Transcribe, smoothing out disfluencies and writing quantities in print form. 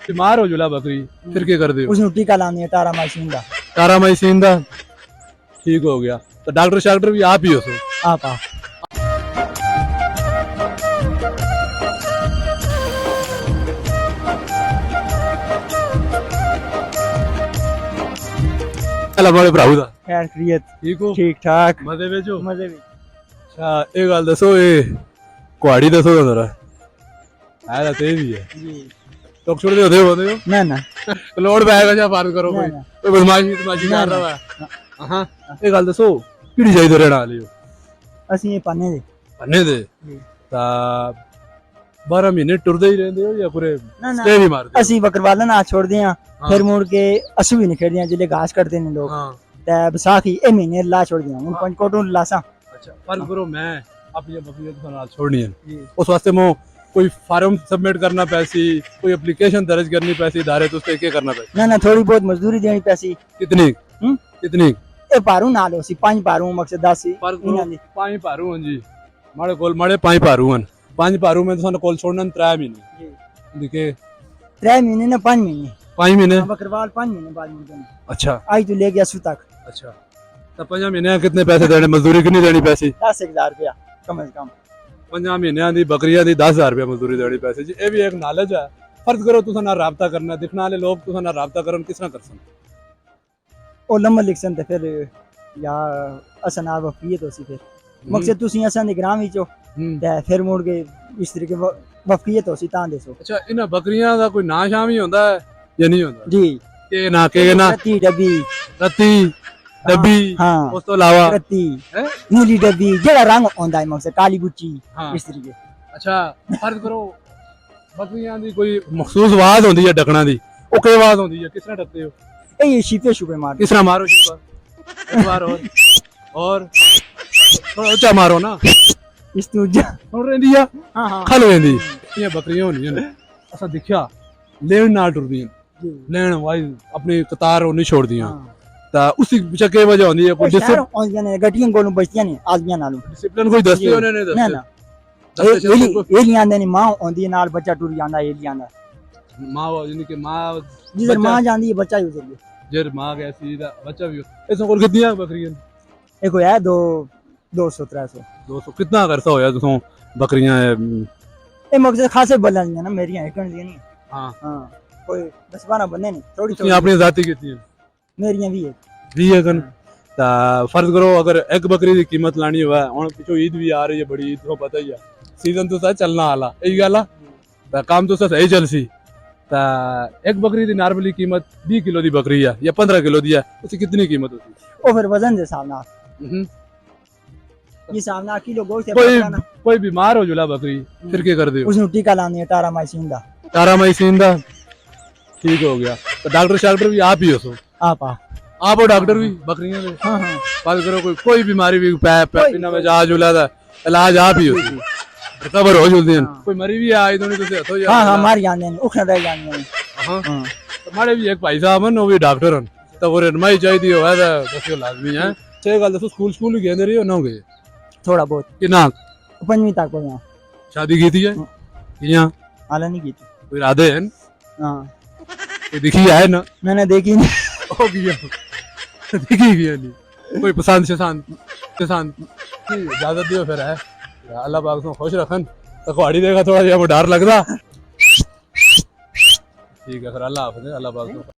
बीमार हो जुला बकरी फिर क्या कर दे उसने टीका लाने है टारामाइसिन का। टारामाइसिन दा ठीक हो गया तो डॉक्टर शाक्टर भी आप ही हो सो आप चल हमारे भराऊ दा खैर खैरियत ठीक हो ठीक ठाक मजे में जो मजे भी। अच्छा एक गल दसो ये कुहाड़ी दसो जरा है तो भी है जी तो छोड़ दे होते हो ना ना लोड बैग जा पार करो कोई ना। कोई बदमाशी बदमाशी ना, कर ना। रहा है हां ये गल दसो किड़ी चाहिए रहने वाली हो ਅਸੀਂ ਇਹ ਪਾਣੇ ਦੇ भन्ने दे जी। ता 12 महीने टुरदे ही रहंदे हो या पूरे ना ना स्टे भी मारदे ਅਸੀਂ बकरवाला ना छोड़ਦੇ ਆ हाँ। ਫਿਰ ਮੁੜ ਕੇ ਅਸੂ ਵੀ ਨਹੀਂ ਖੇਡਦੇ ਆ ਜਿਹੜੇ ਘਾਸ ਕੱਟਦੇ ਨੇ ਲੋਕ हां ਤੇ ਵਿਸਾਖੀ ਇਹ ਮਹੀਨੇ ਲਾ ਛੋੜਦੇ ਆ ਹੁਣ ਪੰਚਕੋਟ ਨੂੰ ਲਾਸਾਂ अच्छा पर करो मैं अपनी बकरी को नाल छोड़नी है जी उस वास्ते मो कोई फार्म सबमिट करना पैसी कोई एप्लीकेशन दर्ज करनी पैसी दायरे तो उससे क्या करना पैसी ना ना थोड़ी बहुत मजदूरी देनी पैसी कितनी कितनी ਇਹ ਭਾਰੂ ਨਾਲ ਸੀ ਪੰਜ ਭਾਰੂ ਮਕਸਦ ਦੱਸ ਸੀ पर ਇਹਨਾਂ ਦੀ पांच पारू हैं जी माड़े कोल माड़े पांच पारू हैं पांच पारू में तो सन कोल छोड़ना 3 महीने ਜੀ दिखे 3 महीने ना 5 महीने 5 महीने बकरवाल 5 महीने बाद मिलते हैं अच्छा आज तो ले गया सु तक अच्छा तो 5 महीने कितने पैसे देने मजदूरी कितनी देनी पैसी 10,000 रुपया कम से कम 5 महीनों की बकरियां दी 10,000 रुपया मजदूरी देनी पैसे जी ये भी एक नॉलेज है फर्ज करो तुसा ना राबता करना दिखने वाले लोग तुसा ना राबता करन किस तरह कर सन ਉਹ ਲੰਮਾ ਲਿਖਣ ਤੇ ਫਿਰ ਯਾ ਅਸਾਂ ਨਾਲ ਵਫੀਅਤ ਹੋਸੀ ਫਿਰ ਮਕਸਦ ਤੁਸੀਂ ਅਸਾਂ ਦੇ ਗ੍ਰਾਮ ਵਿੱਚੋਂ ਤੇ ਫਿਰ ਮੁੜ ਕੇ ਇਸ ਤਰੀਕੇ ਵਫੀਅਤ ਹੋਸੀ ਤਾਂ ਦੇਸੋ अच्छा इन बकरियां का कोई ना शाम ही होता है या नहीं होता ਜੀ के ना ਰੱਤੀ ਡੱਬੀ रत्ती डब्बी ਹਾਂ उस तो अलावा ਰੱਤੀ हैं? ਨੀਲੀ ਡੱਬੀ ਜਿਹੜਾ ਰੰਗ ਆਉਂਦਾ ਹੈ ਮਕਸਦ ਕਾਲੀ ਬੁੱਚੀ हाँ ਇਸ ਤਰੀਕੇ अच्छा फर्ज करो बकरियां दी कोई मखसूस आवाज होती है डकना दी ओ के आवाज होती है किस तरह डकते हो ਇਹ ਸ਼ੀਪੇ ਸ਼ੁਪੇ ਮਾਰ किस तरह मारो शिपा एक बार और थोड़ा ऊंचा मारो ना ਇਸ ਤੋਂ ਜਾ सुन रही है ਹਾਂ ਹਾਂ खल वेंदी ये बकरियां होनी है असा देखा लेन ना टुरदियां ਜੀ लेन वाइज अपनी कतार नहीं छोड़ दियां ਹਾਂ ता उसी चक्के वजह होती है ਉਹ कोई ਸ਼ਹਿਰ ਆਉਂਦੀਆਂ ਨੇ ਗੱਡੀਆਂ ਕੋਲੋਂ ਬਚਦੀਆਂ ਨੇ ਆਦਮੀਆਂ ਨਾਲੋਂ डिसिप्लिन कोई दसते जी। होने ने ਨਾ दसते ਨਾ दसते चलते कोई- ਇਹ ਲਿਆਂਦੇ ਨੇ ਮਾਂ ਆਉਂਦੀ ਹੈ ਨਾਲ ਬੱਚਾ ਟੁਰ ਜਾਂਦਾ ਇਹ ਲਿਆਂਦਾ माँ यानी कि माँ ਜਿੱਧਰ ਬੱਚਾ- ਮਾਂ ਜਾਂਦੀ ਹੈ ਬੱਚਾ ਹੀ ਉਧਰ ਗਿਆ जर माँ कैसी दा बच्चा भी इसमें कोल कितनी बकरियां ਇਹ ਕੋਈ ਹੈ 200 300 200 कितना करसा होया तुसों बकरियां ਇਹ ਮਕਸਦ ਖਾਸੇ ਬਲਾਂ ਦੀਆਂ ਨਾ ਮੇਰੀਆਂ ਇੱਕ ਦੀਆਂ ਨਹੀਂ हां ਹਾਂ ਕੋਈ 10 12 ਬੰਦੇ ਨੇ ਥੋੜੀ तुसी अपनी जाति कितनी ਮੇਰੀਆਂ ਵੀ ਹੈ 20 है कन ता फर्ज करो अगर एक बकरी की कीमत लानी हुआ हुन पिछो ईद भी आ रही है बड़ी ईद को पता ही है सीजन तो सा चलना वाला यही गल ता काम तो सा सही चलसी ता एक बकरी दी नॉर्मली कीमत 20 किलो दी बकरी है या 15 किलो दी है उसकी कितनी कीमत होती ਉਹ ਫਿਰ ਵਜ਼ਨ ਦੇ ਹਿਸਾਬ ਨਾਲ है ਇਹ ਹਿਸਾਬ ਨਾਲ ਕਿਲੋ ਗੋਸ਼ਤ ਹੈ कोई ਪਕਾਣਾ कोई बीमार हो जुला बकरी फिर क्या कर दे ਉਸ ਨੂੰ ਟੀਕਾ ਲਾਣੀ ਹੈ टारामाइसिन ਦਾ टारामाइसिन दा ठीक हो गया तो डॉक्टर शाक्टर भी आप ही हो सो आप आप हो डॉक्टर भी बकरियां दे हाँ हाँ बात करो कोई बीमारी भी पैपिना में जा जुला दा इलाज आप ही हो रिकवर हो जुलदी हैं कोई मरी भी आई तो नहीं तो हथो हाँ हाँ मार जाने हैं उखना रह जाने हैं हां हाँ हमारे भी एक भाई साहब हैं वो भी डॉक्टर हैं तो वो रहनुमाई चाहिए हो है बस ये लाजमी है छह गल दसो स्कूल ही गए रही हो ना गए थोड़ा बहुत कितना 5वीं तक पढ़ा शादी की थी है किया हालां नहीं की थी कोई इरादे हैं हाँ कोई दिखी है ना मैंने देखी नहीं हो गया दिखी गया नहीं कोई पसंद पसंद इजाजत दियो फिर है अल्लाह पाक को खुश रखन तो कुहाड़ी देगा थोड़ा जिहा डर लगदा ठीक है फिर अल्लाह हाफिज़ अल्लाह पाक